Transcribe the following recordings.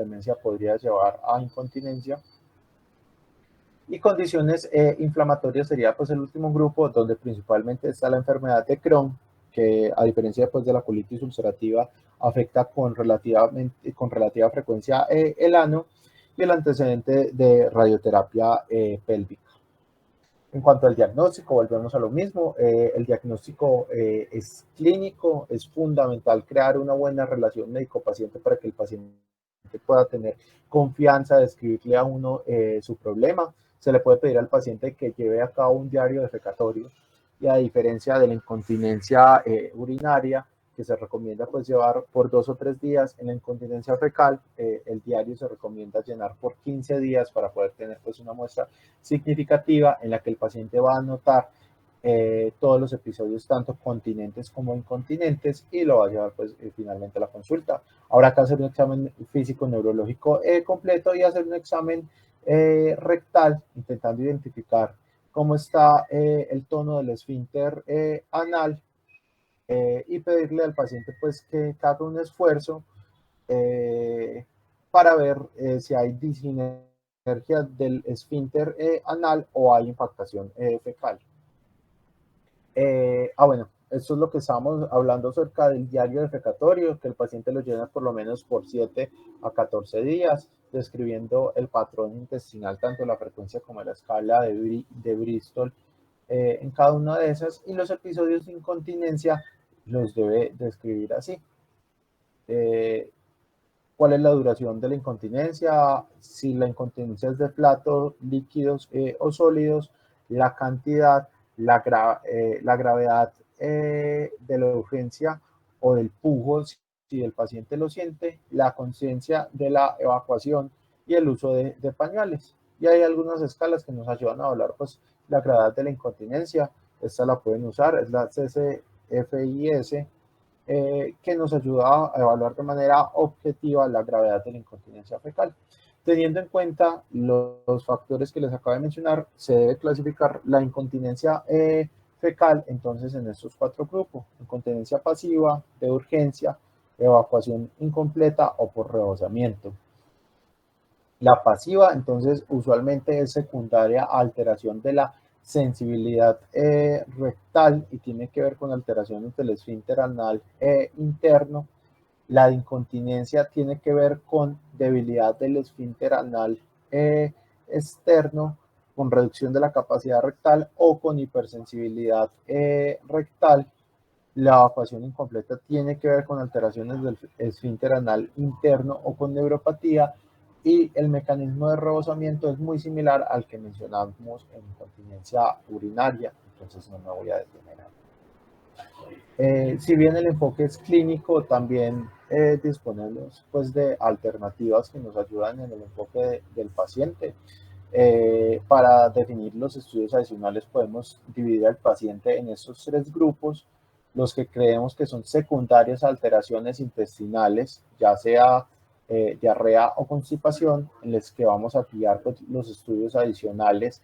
demencia podría llevar a incontinencia. Y condiciones inflamatorias sería pues el último grupo, donde principalmente está la enfermedad de Crohn, que a diferencia pues, de la colitis ulcerativa afecta con relativa frecuencia el ano, y el antecedente de radioterapia pélvica. En cuanto al diagnóstico, volvemos a lo mismo. El diagnóstico es clínico, es fundamental crear una buena relación médico-paciente para que el paciente pueda tener confianza de escribirle a uno su problema. Se le puede pedir al paciente que lleve a cabo un diario defecatorio, y a diferencia de la incontinencia urinaria, que se recomienda pues llevar por 2 o 3 días, en la incontinencia fecal el diario se recomienda llenar por 15 días para poder tener pues una muestra significativa en la que el paciente va a anotar todos los episodios, tanto continentes como incontinentes, y lo va a llevar pues finalmente a la consulta. Ahora acá hacer un examen físico neurológico completo, y hacer un examen rectal, intentando identificar cómo está el tono del esfínter anal, y pedirle al paciente pues que haga un esfuerzo para ver si hay disinergia del esfínter anal o hay impactación fecal. Bueno, esto es lo que estábamos hablando acerca del diario defecatorio, que el paciente lo llena por lo menos por 7 a 14 días, describiendo el patrón intestinal, tanto la frecuencia como la escala de Bristol en cada una de esas, y los episodios de incontinencia los debe describir así. ¿Cuál es la duración de la incontinencia? Si la incontinencia es de flato, líquidos o sólidos, la cantidad, la gravedad de la urgencia o del pujo, si el paciente lo siente, la conciencia de la evacuación y el uso de pañales. Y hay algunas escalas que nos ayudan a hablar pues la gravedad de la incontinencia. Esta la pueden usar, es la CCFIS, que nos ayuda a evaluar de manera objetiva la gravedad de la incontinencia fecal. Teniendo en cuenta los factores que les acabo de mencionar, se debe clasificar la incontinencia fecal entonces en estos 4 grupos: incontinencia pasiva, de urgencia, evacuación incompleta o por rebosamiento. La pasiva entonces usualmente es secundaria a alteración de la sensibilidad rectal, y tiene que ver con alteraciones del esfínter anal interno. La incontinencia tiene que ver con debilidad del esfínter anal externo, con reducción de la capacidad rectal o con hipersensibilidad rectal. La evacuación incompleta tiene que ver con alteraciones del esfínter anal interno o con neuropatía, y el mecanismo de rebosamiento es muy similar al que mencionamos en incontinencia urinaria, entonces no me voy a detener ahí. Si bien el enfoque es clínico, también disponemos pues de alternativas que nos ayudan en el enfoque del paciente. Para definir los estudios adicionales podemos dividir al paciente en estos 3 grupos: los que creemos que son secundarias a alteraciones intestinales, ya sea diarrea o constipación, en los que vamos a guiar pues, los estudios adicionales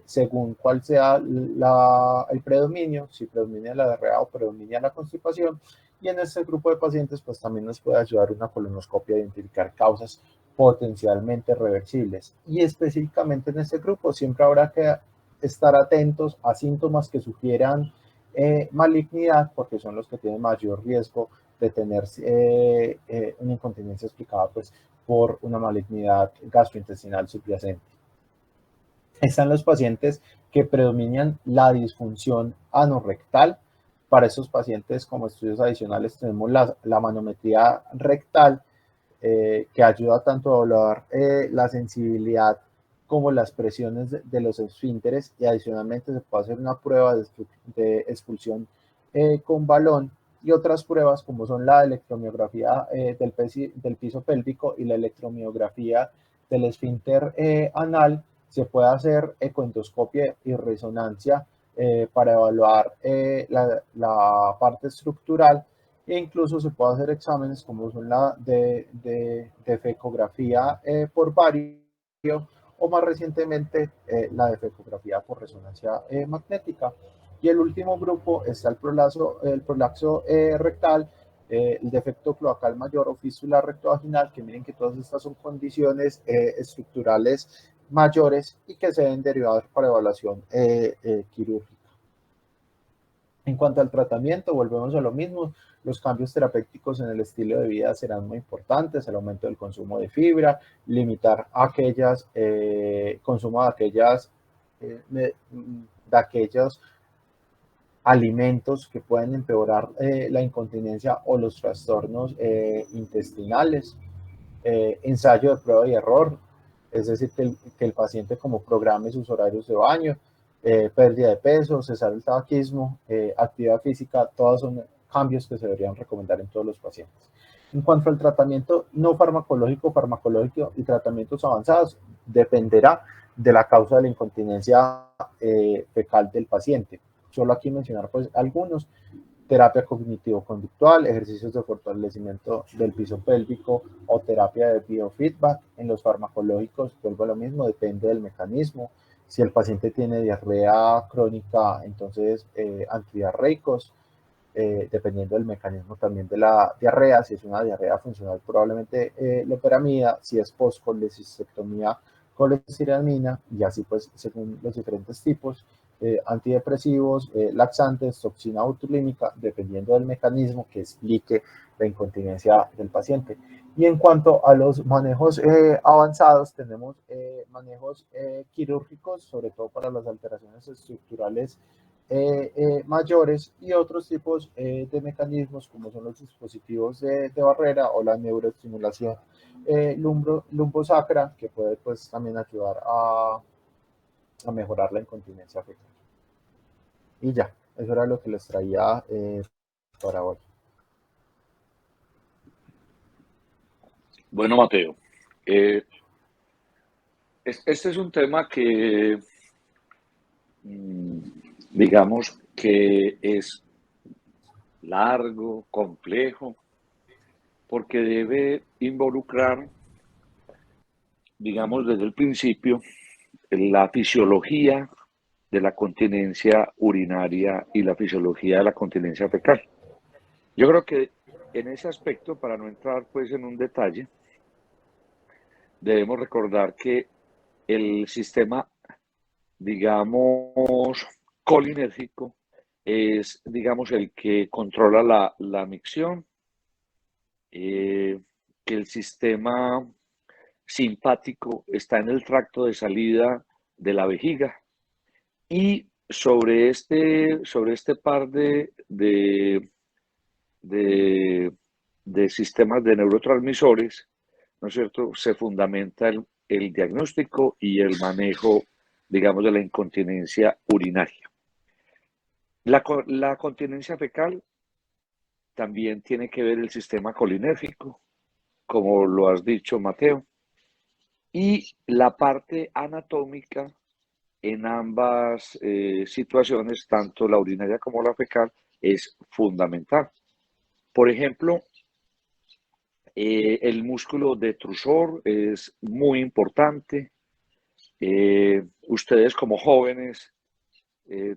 según cuál sea el predominio, si predomina la diarrea o predomina la constipación. Y en este grupo de pacientes pues también nos puede ayudar una colonoscopia a identificar causas potencialmente reversibles. Y específicamente en este grupo siempre habrá que estar atentos a síntomas que sugieran malignidad, porque son los que tienen mayor riesgo de tener una incontinencia explicada pues por una malignidad gastrointestinal subyacente. Están los pacientes que predominan la disfunción anorrectal. Para esos pacientes, como estudios adicionales, tenemos la manometría rectal, que ayuda tanto a evaluar la sensibilidad como las presiones de los esfínteres, y adicionalmente se puede hacer una prueba de expulsión con balón, y otras pruebas como son la electromiografía del piso pélvico y la electromiografía del esfínter anal. Se puede hacer ecoendoscopia y resonancia para evaluar la parte estructural, e incluso se puede hacer exámenes como son la de fecografía por bario, o más recientemente la de fecografía por resonancia magnética. Y el último grupo está el prolaxo rectal, el defecto cloacal mayor o fístula rectovaginal, que miren que todas estas son condiciones estructurales mayores y que se deben derivar para evaluación quirúrgica. En cuanto al tratamiento, volvemos a lo mismo. Los cambios terapéuticos en el estilo de vida serán muy importantes, el aumento del consumo de fibra, limitar consumo de aquellos alimentos que pueden empeorar la incontinencia o los trastornos intestinales, ensayo de prueba y error, es decir, que el paciente como programe sus horarios de baño, pérdida de peso, cesar el tabaquismo, actividad física, todos son cambios que se deberían recomendar en todos los pacientes. En cuanto al tratamiento no farmacológico, farmacológico y tratamientos avanzados, dependerá de la causa de la incontinencia fecal del paciente. Solo aquí mencionar pues algunos: terapia cognitivo-conductual, ejercicios de fortalecimiento del piso pélvico o terapia de biofeedback. En los farmacológicos, vuelvo a lo mismo, depende del mecanismo. Si el paciente tiene diarrea crónica, entonces antidiarreicos, dependiendo del mecanismo también de la diarrea. Si es una diarrea funcional, probablemente loperamida. Si es post-colecistectomía, colestiramina, y así pues según los diferentes tipos. Antidepresivos, laxantes, toxina botulínica, dependiendo del mecanismo que explique la incontinencia del paciente. Y en cuanto a los manejos avanzados, tenemos manejos quirúrgicos, sobre todo para las alteraciones estructurales mayores, y otros tipos de mecanismos como son los dispositivos de barrera o la neuroestimulación lumbosacra, que puede pues también ayudar a mejorar la incontinencia fecal. Y ya, eso era lo que les traía para hoy. Bueno, Mateo, este es un tema que, digamos, que es largo, complejo, porque debe involucrar, digamos, desde el principio, la fisiología de la continencia urinaria y la fisiología de la continencia fecal. Yo creo que en ese aspecto, para no entrar pues en un detalle, debemos recordar que el sistema, digamos, colinérgico es, digamos, el que controla la micción, que el sistema simpático está en el tracto de salida de la vejiga, y sobre este par de, de sistemas de neurotransmisores, ¿no es cierto?, se fundamenta el diagnóstico y el manejo, digamos, de la incontinencia urinaria. La continencia fecal también tiene que ver el sistema colinérgico, como lo has dicho, Mateo, y la parte anatómica en ambas situaciones, tanto la urinaria como la fecal, es fundamental. Por ejemplo, el músculo detrusor es muy importante. Ustedes como jóvenes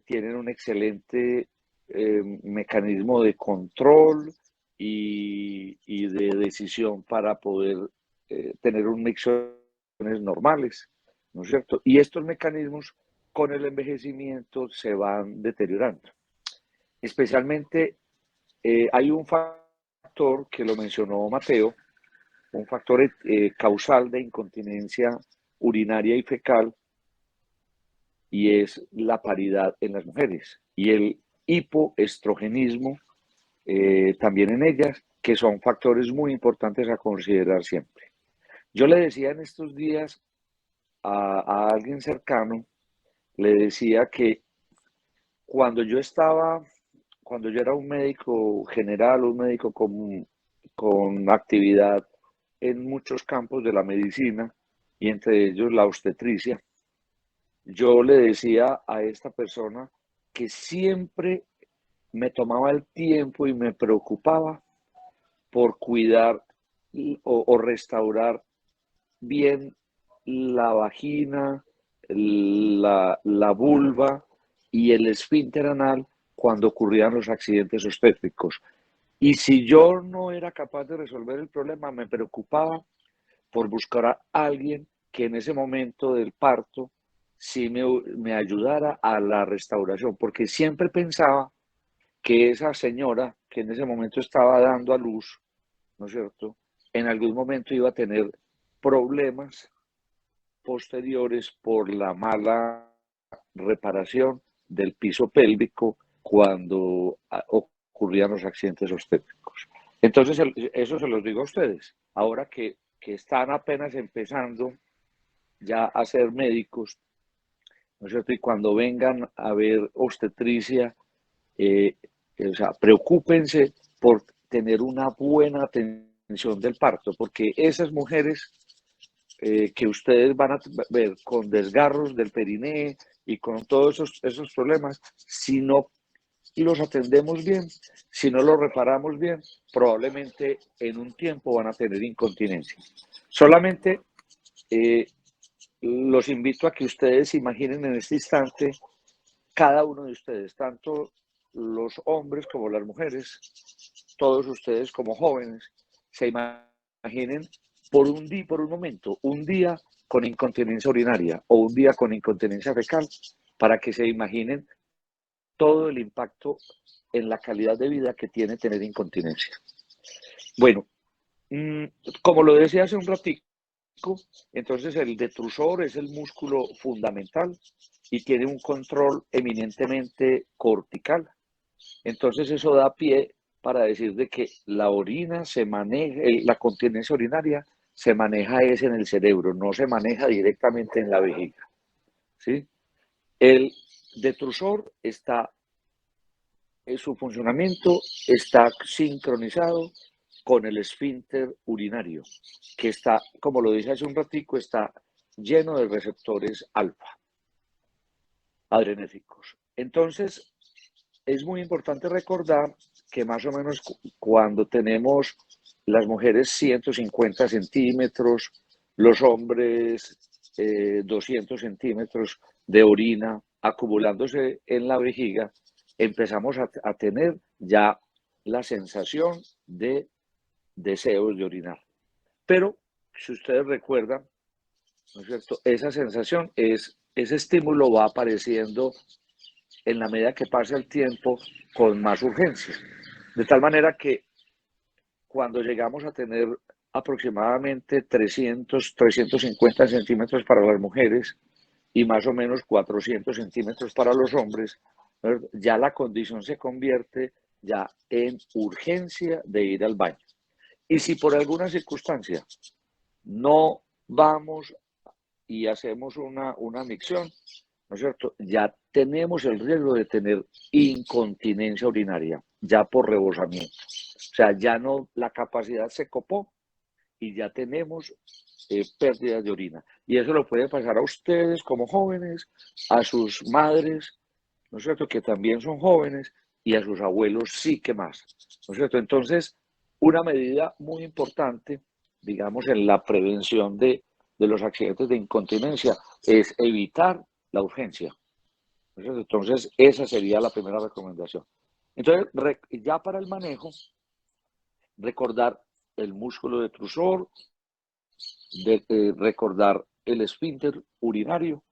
tienen un excelente mecanismo de control y de decisión para poder tener un micciones normales, ¿no es cierto? Y estos mecanismos con el envejecimiento se van deteriorando. Especialmente hay un factor que lo mencionó Mateo, un factor causal de incontinencia urinaria y fecal, y es la paridad en las mujeres y el hipoestrogenismo también en ellas, que son factores muy importantes a considerar siempre. Yo le decía en estos días a alguien cercano, le decía que cuando yo era un médico general, un médico con actividad en muchos campos de la medicina, y entre ellos la obstetricia, yo le decía a esta persona que siempre me tomaba el tiempo y me preocupaba por cuidar o restaurar bien la vagina, la vulva y el esfínter anal cuando ocurrían los accidentes obstétricos. Y si yo no era capaz de resolver el problema, me preocupaba por buscar a alguien que en ese momento del parto sí me ayudara a la restauración, porque siempre pensaba que esa señora que en ese momento estaba dando a luz, ¿no es cierto?, en algún momento iba a tener problemas posteriores por la mala reparación del piso pélvico cuando ocurrían los accidentes obstétricos. Entonces, eso se los digo a ustedes, ahora que están apenas empezando ya a ser médicos, ¿no es cierto? Y cuando vengan a ver obstetricia, o sea, preocúpense por tener una buena atención del parto, porque esas mujeres que ustedes van a ver con desgarros del periné y con todos esos problemas, si no los atendemos bien, si no los reparamos bien, probablemente en un tiempo van a tener incontinencia. Solamente eh, los invito a que ustedes imaginen en este instante, cada uno de ustedes, tanto los hombres como las mujeres, todos ustedes como jóvenes, se imaginen por un momento, un día con incontinencia urinaria o un día con incontinencia fecal, para que se imaginen todo el impacto en la calidad de vida que tiene tener incontinencia. Bueno, como lo decía hace un ratito, entonces el detrusor es el músculo fundamental y tiene un control eminentemente cortical. Entonces eso da pie para decir de que la orina se maneja, la continencia urinaria se maneja es en el cerebro, no se maneja directamente en la vejiga, ¿sí? El detrusor está, su funcionamiento está sincronizado con el esfínter urinario, que está, como lo dije hace un ratico, está lleno de receptores alfa adrenérgicos. Entonces, es muy importante recordar que más o menos cuando tenemos las mujeres 150 centímetros, los hombres 200 centímetros de orina acumulándose en la vejiga, empezamos a tener ya la sensación de deseos de orinar. Pero, si ustedes recuerdan, ¿no es cierto? Esa sensación ese estímulo va apareciendo en la medida que pasa el tiempo con más urgencia. De tal manera que cuando llegamos a tener aproximadamente 350 centímetros para las mujeres y más o menos 400 centímetros para los hombres, ya la condición se convierte ya en urgencia de ir al baño. Y si por alguna circunstancia no vamos y hacemos una micción, ¿no es cierto? Ya tenemos el riesgo de tener incontinencia urinaria, ya por rebosamiento. O sea, ya no, la capacidad se copó y ya tenemos pérdidas de orina. Y eso lo puede pasar a ustedes como jóvenes, a sus madres, ¿no es cierto?, que también son jóvenes, y a sus abuelos sí que más, ¿no es cierto? Entonces, una medida muy importante, digamos, en la prevención de los accidentes de incontinencia es evitar la urgencia. ¿No es cierto? Entonces, esa sería la primera recomendación. Entonces, ya para el manejo, recordar el músculo detrusor, recordar el esfínter urinario,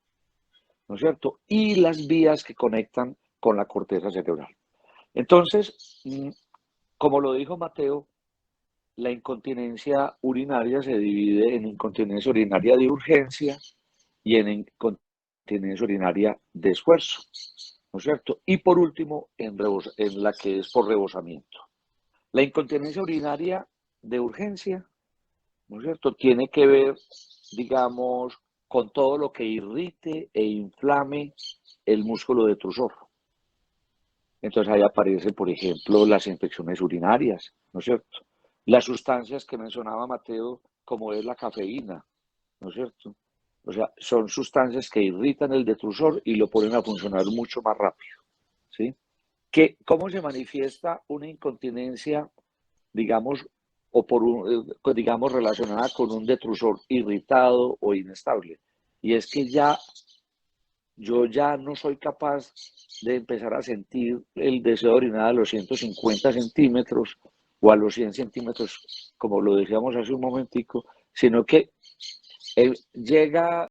¿no es cierto? Y las vías que conectan con la corteza cerebral. Entonces, como lo dijo Mateo, la incontinencia urinaria se divide en incontinencia urinaria de urgencia y en incontinencia urinaria de esfuerzo, ¿no es cierto? Y por último, en la que es por rebosamiento. La incontinencia urinaria de urgencia, ¿no es cierto?, tiene que ver, digamos, con todo lo que irrite e inflame el músculo detrusor. Entonces ahí aparecen, por ejemplo, las infecciones urinarias, ¿no es cierto? Las sustancias que mencionaba Mateo, como es la cafeína, ¿no es cierto? O sea, son sustancias que irritan el detrusor y lo ponen a funcionar mucho más rápido, ¿sí? ¿Cómo se manifiesta una incontinencia, digamos, o digamos, relacionada con un detrusor irritado o inestable? Y es que yo ya no soy capaz de empezar a sentir el deseo de orinar a los 150 centímetros, o a los 100 centímetros, como lo decíamos hace un momentico, sino que él llega